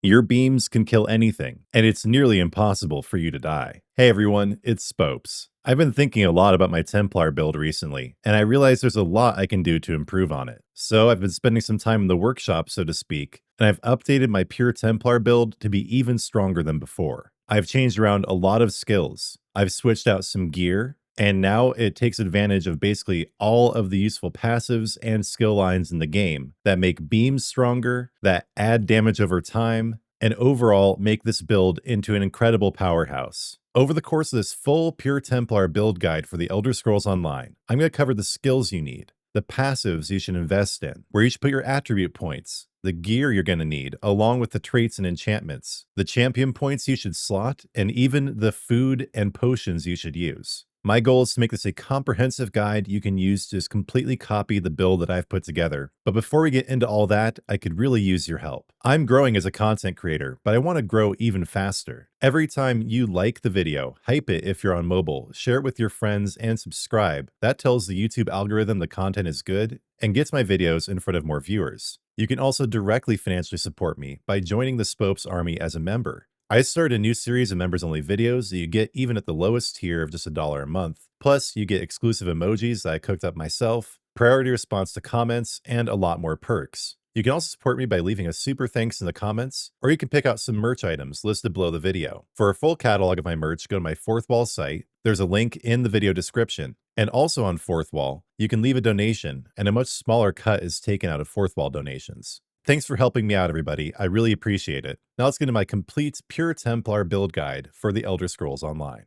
Your beams can kill anything, and it's nearly impossible for you to die. Hey everyone, it's Spopes. I've been thinking a lot about my Templar build recently, and I realize there's a lot I can do to improve on it. So I've been spending some time in the workshop, so to speak, and I've updated my pure Templar build to be even stronger than before. I've changed around a lot of skills. I've switched out some gear, and now it takes advantage of basically all of the useful passives and skill lines in the game that make beams stronger, that add damage over time, and overall make this build into an incredible powerhouse. Over the course of this full Pure Templar build guide for the Elder Scrolls Online, I'm going to cover the skills you need, the passives you should invest in, where you should put your attribute points, the gear you're going to need, along with the traits and enchantments, the champion points you should slot, and even the food and potions you should use. My goal is to make this a comprehensive guide you can use to just completely copy the build that I've put together. But before we get into all that, I could really use your help. I'm growing as a content creator, but I want to grow even faster. Every time you like the video, hype it if you're on mobile, share it with your friends, and subscribe. That tells the YouTube algorithm the content is good and gets my videos in front of more viewers. You can also directly financially support me by joining the Spopes Army as a member. I started a new series of members-only videos that you get even at the lowest tier of just $1 a month. Plus, you get exclusive emojis that I cooked up myself, priority response to comments, and a lot more perks. You can also support me by leaving a super thanks in the comments, or you can pick out some merch items listed below the video. For a full catalog of my merch, go to my Fourth Wall site. There's a link in the video description. And also on Fourth Wall, you can leave a donation, and a much smaller cut is taken out of Fourth Wall donations. Thanks for helping me out, everybody. I really appreciate it. Now let's get into my complete Pure Templar build guide for the Elder Scrolls Online.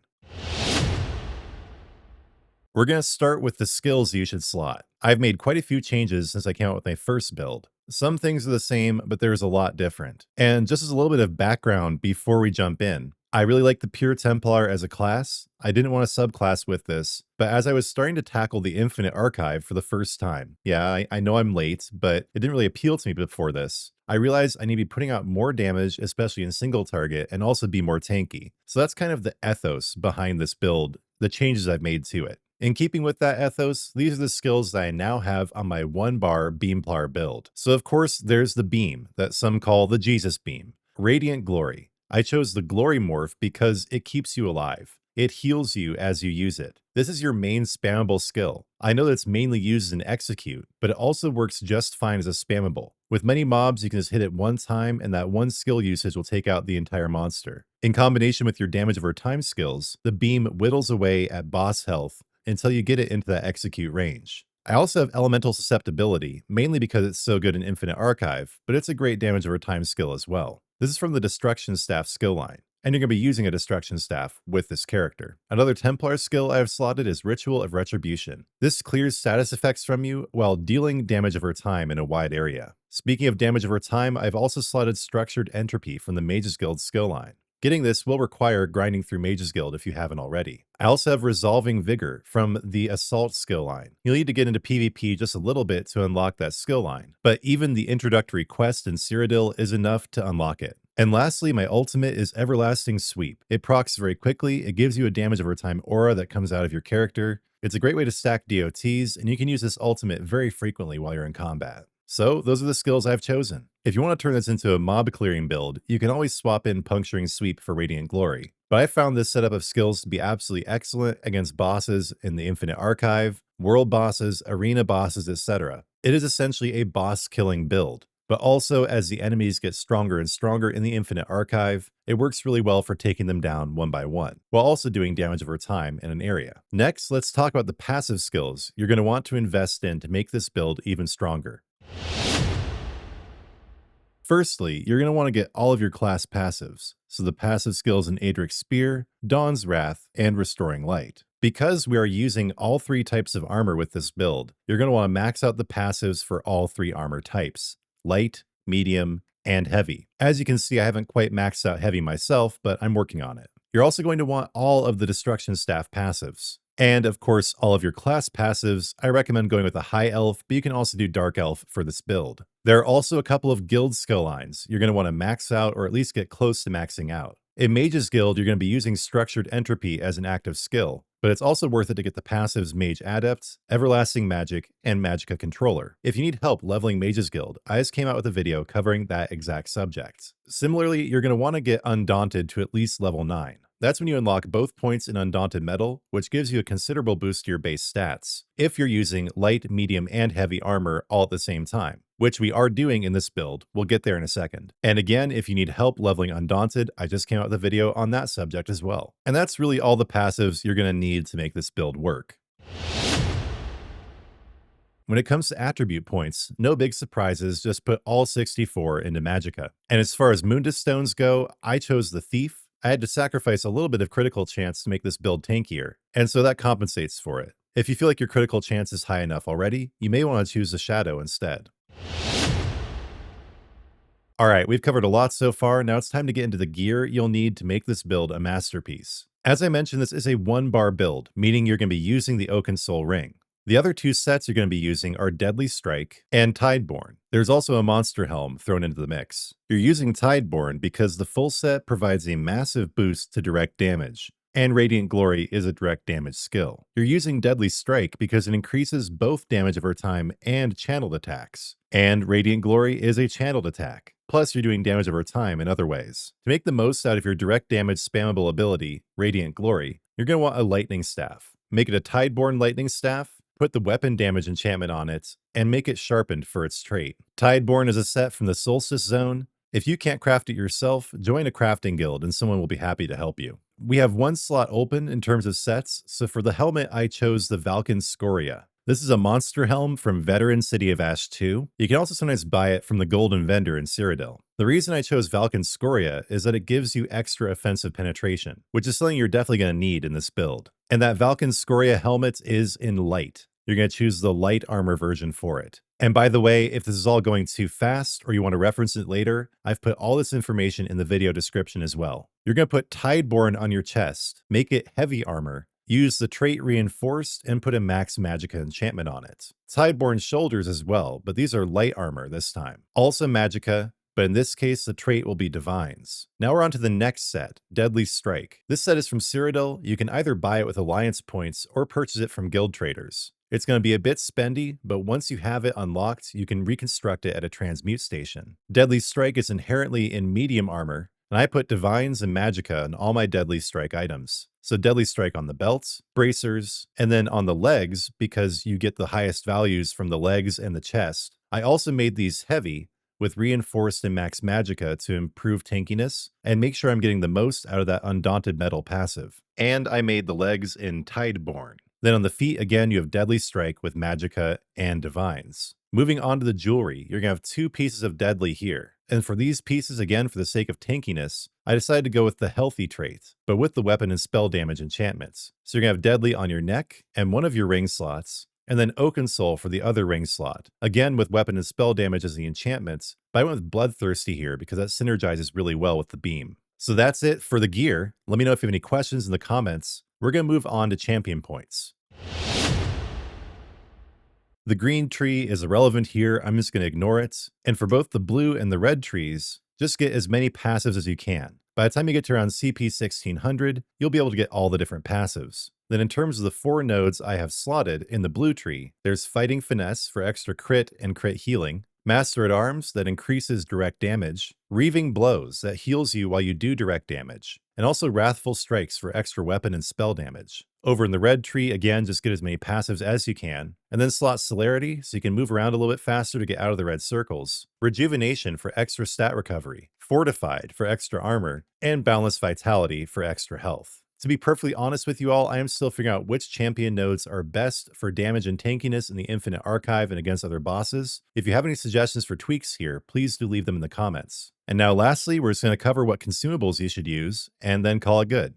We're going to start with the skills you should slot. I've made quite a few changes since I came out with my first build. Some things are the same, but there's a lot different. And just as a little bit of background before we jump in, I really like the Pure Templar as a class. I didn't want to subclass with this, but as I was starting to tackle the Infinite Archive for the first time, yeah, I know I'm late, but it didn't really appeal to me before this. I realized I need to be putting out more damage, especially in single target, and also be more tanky. So that's kind of the ethos behind this build, the changes I've made to it. In keeping with that ethos, these are the skills that I now have on my 1-bar Beamplar build. So of course, there's the beam that some call the Jesus beam, Radiant Glory. I chose the Glory morph because it keeps you alive. It heals you as you use it. This is your main spammable skill. I know that it's mainly used as an execute, but it also works just fine as a spammable. With many mobs, you can just hit it one time, and that one skill usage will take out the entire monster. In combination with your damage over time skills, the beam whittles away at boss health until you get it into that execute range. I also have Elemental Susceptibility, mainly because it's so good in Infinite Archive, but it's a great damage over time skill as well. This is from the Destruction Staff skill line, and you're going to be using a Destruction Staff with this character. Another Templar skill I have slotted is Ritual of Retribution. This clears status effects from you while dealing damage over time in a wide area. Speaking of damage over time, I've also slotted Structured Entropy from the Mage's Guild skill line. Getting this will require grinding through Mage's Guild if you haven't already. I also have Resolving Vigor from the Assault skill line. You'll need to get into PvP just a little bit to unlock that skill line, but even the introductory quest in Cyrodiil is enough to unlock it. And lastly, my ultimate is Everlasting Sweep. It procs very quickly, it gives you a damage over time aura that comes out of your character. It's a great way to stack DOTs, and you can use this ultimate very frequently while you're in combat. So those are the skills I've chosen. If you want to turn this into a mob clearing build, you can always swap in Puncturing Sweep for Radiant Glory. But I found this setup of skills to be absolutely excellent against bosses in the Infinite Archive, world bosses, arena bosses, etc. It is essentially a boss killing build. But also, as the enemies get stronger and stronger in the Infinite Archive, it works really well for taking them down one by one, while also doing damage over time in an area. Next, let's talk about the passive skills you're going to want to invest in to make this build even stronger. Firstly, you're going to want to get all of your class passives, so the passive skills in Adric's Spear, Dawn's Wrath, and Restoring Light. Because we are using all three types of armor with this build, you're going to want to max out the passives for all three armor types: light, medium, and heavy. As you can see, I haven't quite maxed out heavy myself, but I'm working on it. You're also going to want all of the Destruction Staff passives. And of course, all of your class passives. I recommend going with a High Elf, but you can also do Dark Elf for this build. There are also a couple of guild skill lines you're going to want to max out or at least get close to maxing out. In Mage's Guild, you're going to be using Structured Entropy as an active skill, but it's also worth it to get the passives Mage Adept, Everlasting Magic, and Magicka Controller. If you need help leveling Mage's Guild, I just came out with a video covering that exact subject. Similarly, you're going to want to get Undaunted to at least level 9. That's when you unlock both points in Undaunted Mettle, which gives you a considerable boost to your base stats, if you're using light, medium, and heavy armor all at the same time, which we are doing in this build. We'll get there in a second. And again, if you need help leveling Undaunted, I just came out with a video on that subject as well. And that's really all the passives you're going to need to make this build work. When it comes to attribute points, no big surprises, just put all 64 into Magicka. And as far as Mundus stones go, I chose the Thief. I had to sacrifice a little bit of critical chance to make this build tankier, and so that compensates for it. If you feel like your critical chance is high enough already, you may want to choose the Shadow instead. Alright, we've covered a lot so far, now it's time to get into the gear you'll need to make this build a masterpiece. As I mentioned, this is a 1-bar build, meaning you're going to be using the Oaken Soul Ring. The other 2 sets you're going to be using are Deadly Strike and Tideborn. There's also a Monster Helm thrown into the mix. You're using Tideborn because the full set provides a massive boost to direct damage, and Radiant Glory is a direct damage skill. You're using Deadly Strike because it increases both damage over time and channeled attacks, and Radiant Glory is a channeled attack. Plus, you're doing damage over time in other ways. To make the most out of your direct damage spammable ability, Radiant Glory, you're going to want a Lightning Staff. Make it a Tideborn Lightning Staff, put the weapon damage enchantment on it, and make it sharpened for its trait. Tideborn is a set from the Solstice Zone. If you can't craft it yourself, join a crafting guild and someone will be happy to help you. We have 1 slot open in terms of sets, so for the helmet I chose the Valken Scoria. This is a monster helm from Veteran City of Ash 2. You can also sometimes buy it from the Golden Vendor in Cyrodiil. The reason I chose Valken Scoria is that it gives you extra offensive penetration, which is something you're definitely going to need in this build. And that Valken Scoria helmet is in light. You're going to choose the light armor version for it. And by the way, if this is all going too fast or you want to reference it later, I've put all this information in the video description as well. You're going to put Tideborn on your chest, make it heavy armor, use the trait Reinforced, and put a max Magicka enchantment on it. Tideborn shoulders as well, but these are light armor this time. Also Magicka, but in this case, the trait will be Divines. Now we're on to the next set, Deadly Strike. This set is from Cyrodiil. You can either buy it with Alliance points or purchase it from guild traders. It's going to be a bit spendy, but once you have it unlocked, you can reconstruct it at a transmute station. Deadly Strike is inherently in medium armor, and I put Divines and Magicka on all my Deadly Strike items. So Deadly Strike on the belts, bracers, and then on the legs, because you get the highest values from the legs and the chest. I also made these heavy, with Reinforced and Max Magicka to improve tankiness and make sure I'm getting the most out of that Undaunted Mettle passive. And I made the legs in Tideborn. Then on the feet, again, you have Deadly Strike with Magicka and Divines. Moving on to the jewelry, you're going to have 2 pieces of Deadly here. And for these pieces, again, for the sake of tankiness, I decided to go with the Healthy trait, but with the weapon and spell damage enchantments. So you're going to have Deadly on your neck and one of your ring slots, and then Oaken Soul for the other ring slot. Again, with weapon and spell damage as the enchantments, but I went with Bloodthirsty here because that synergizes really well with the beam. So that's it for the gear. Let me know if you have any questions in the comments. We're going to move on to champion points. The green tree is irrelevant here. I'm just going to ignore it. And for both the blue and the red trees, just get as many passives as you can. By the time you get to around CP 1600, you'll be able to get all the different passives. Then in terms of the 4 nodes I have slotted in the blue tree, there's Fighting Finesse for extra crit and crit healing, Master at Arms that increases direct damage, Reaving Blows that heals you while you do direct damage, and also Wrathful Strikes for extra weapon and spell damage. Over in the red tree, again, just get as many passives as you can, and then slot Celerity so you can move around a little bit faster to get out of the red circles, Rejuvenation for extra stat recovery, Fortified for extra armor, and Boundless Vitality for extra health. To be perfectly honest with you all, I am still figuring out which champion nodes are best for damage and tankiness in the Infinite Archive and against other bosses. If you have any suggestions for tweaks here, please do leave them in the comments. And now lastly, we're just going to cover what consumables you should use, and then call it good.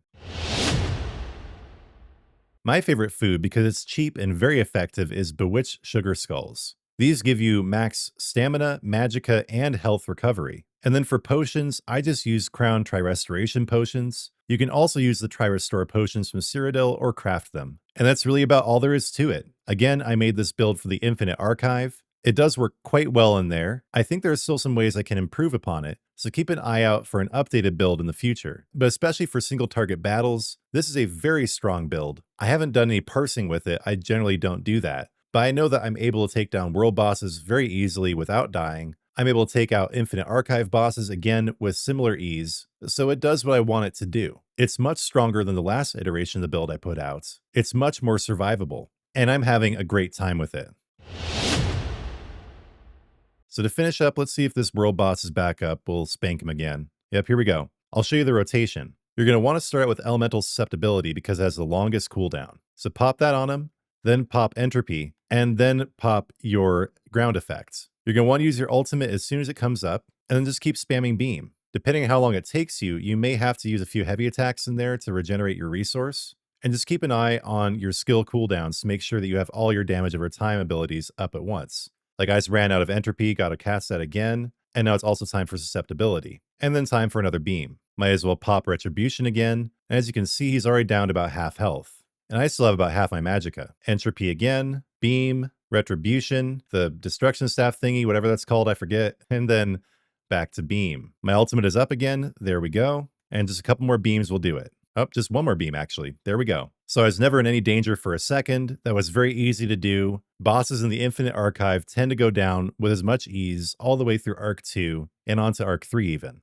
My favorite food, because it's cheap and very effective, is Bewitched Sugar Skulls. These give you max stamina, magicka, and health recovery. And then for potions, I just use Crown Tri-Restoration potions. You can also use the Tri-Restore potions from Cyrodiil or craft them. And that's really about all there is to it. Again, I made this build for the Infinite Archive. It does work quite well in there. I think there are still some ways I can improve upon it, so keep an eye out for an updated build in the future. But especially for single target battles, this is a very strong build. I haven't done any parsing with it, I generally don't do that, but I know that I'm able to take down world bosses very easily without dying. I'm able to take out infinite archive bosses again with similar ease, so it does what I want it to do. It's much stronger than the last iteration of the build I put out. It's much more survivable, and I'm having a great time with it. So to finish up, let's see if this world boss is back up. We'll spank him again. Yep, here we go. I'll show you the rotation. You're going to want to start out with elemental susceptibility because it has the longest cooldown. So pop that on him, then pop entropy, and then pop your ground effects. You're going to want to use your ultimate as soon as it comes up, and then just keep spamming beam. Depending on how long it takes you, you may have to use a few heavy attacks in there to regenerate your resource. And just keep an eye on your skill cooldowns to make sure that you have all your damage over time abilities up at once. Like I just ran out of entropy, got to cast that again, and now it's also time for susceptibility. And then time for another beam. Might as well pop Retribution again, and as you can see, he's already down to about half health. And I still have about half my Magicka. Entropy again, beam, Retribution, the destruction staff thingy, whatever that's called, I forget, and then back to beam. My ultimate is up again, there we go, and just a couple more beams will do it. Oh, just one more beam, actually. There we go. So I was never in any danger for a second. That was very easy to do. Bosses in the Infinite Archive tend to go down with as much ease all the way through Arc 2 and onto Arc 3 even.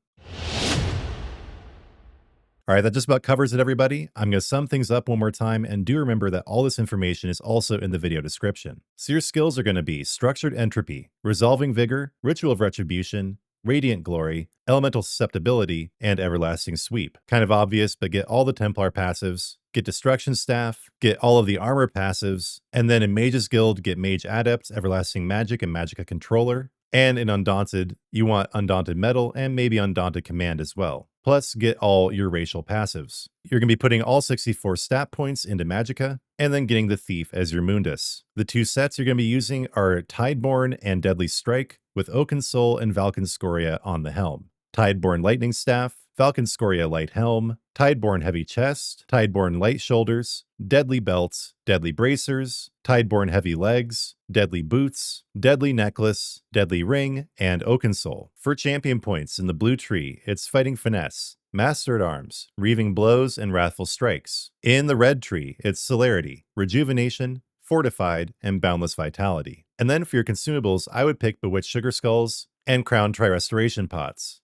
All right, that just about covers it, everybody. I'm going to sum things up one more time, and do remember that all this information is also in the video description. So your skills are going to be Structured Entropy, Resolving Vigor, Ritual of Retribution, Radiant Glory, Elemental Susceptibility, and Everlasting Sweep. Kind of obvious, but get all the Templar passives, get Destruction Staff, get all of the armor passives, and then in Mage's Guild, get Mage Adept, Everlasting Magic, and Magicka Controller. And in Undaunted, you want Undaunted Mettle and maybe Undaunted Command as well. Plus, get all your racial passives. You're going to be putting all 64 stat points into Magicka, and then getting the Thief as your Mundus. The two sets you're going to be using are Tideborn and Deadly Strike, with Oaken Soul and Falcon Scoria on the helm. Tideborn Lightning Staff, Falcon Scoria Light Helm, Tideborn Heavy Chest, Tideborn Light Shoulders, Deadly Belts, Deadly Bracers, Tideborn Heavy Legs, Deadly Boots, Deadly Necklace, Deadly Ring, and Oaken Soul. For champion points in the blue tree, it's Fighting Finesse, Master at Arms, Reaving Blows, and Wrathful Strikes. In the red tree, it's Celerity, Rejuvenation, Fortified, and Boundless Vitality. And then for your consumables, I would pick Bewitched Sugar Skulls and Crown Tri-Restoration Pots.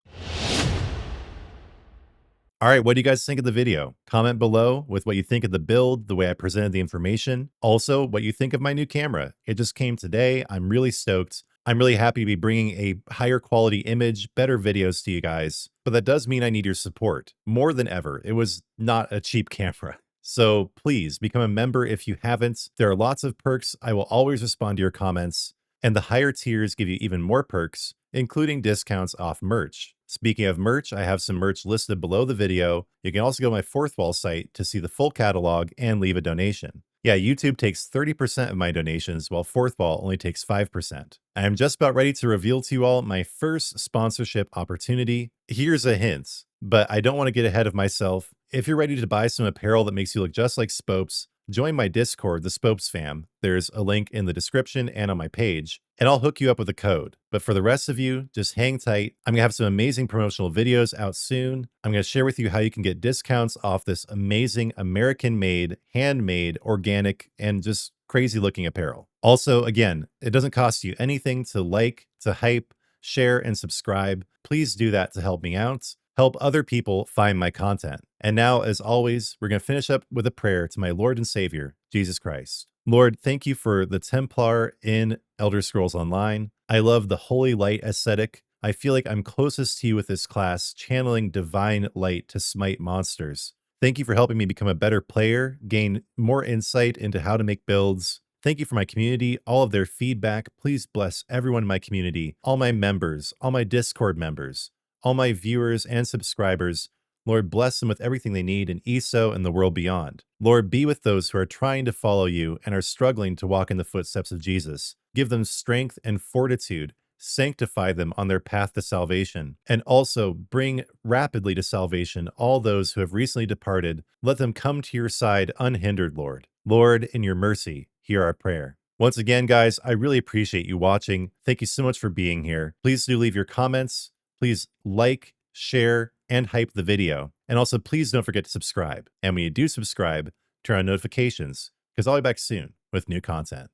All right, what do you guys think of the video? Comment below with what you think of the build, the way I presented the information. Also, what you think of my new camera. It just came today. I'm really stoked. I'm really happy to be bringing a higher quality image, better videos to you guys. But that does mean I need your support more than ever. It was not a cheap camera. So please become a member if you haven't. There are lots of perks. I will always respond to your comments. And the higher tiers give you even more perks, including discounts off merch. Speaking of merch, I have some merch listed below the video. You can also go to my Fourth Wall site to see the full catalog and leave a donation. Yeah, YouTube takes 30% of my donations, while Fourth Wall only takes 5%. I am just about ready to reveal to you all my first sponsorship opportunity. Here's a hint, but I don't want to get ahead of myself. If you're ready to buy some apparel that makes you look just like Spopes, join my Discord, the Spopes fam. There's a link in the description and on my page, and I'll hook you up with a code. But for the rest of you, just hang tight. I'm going to have some amazing promotional videos out soon. I'm going to share with you how you can get discounts off this amazing American-made, handmade, organic, and just crazy-looking apparel. Also, again, it doesn't cost you anything to like, to hype, share, and subscribe. Please do that to help me out. Help other people find my content. And now, as always, we're going to finish up with a prayer to my Lord and Savior, Jesus Christ. Lord, thank you for the Templar in Elder Scrolls Online. I love the holy light aesthetic. I feel like I'm closest to you with this class, channeling divine light to smite monsters. Thank you for helping me become a better player, gain more insight into how to make builds. Thank you for my community, all of their feedback. Please bless everyone in my community, all my members, all my Discord members, all my viewers and subscribers. Lord, bless them with everything they need in ESO and the world beyond. Lord, be with those who are trying to follow you and are struggling to walk in the footsteps of Jesus. Give them strength and fortitude. Sanctify them on their path to salvation. And also bring rapidly to salvation all those who have recently departed. Let them come to your side unhindered, Lord. Lord, in your mercy, hear our prayer. Once again, guys, I really appreciate you watching. Thank you so much for being here. Please do leave your comments. please like, share, and hype the video. And also, please don't forget to subscribe. And when you do subscribe, turn on notifications, because I'll be back soon with new content.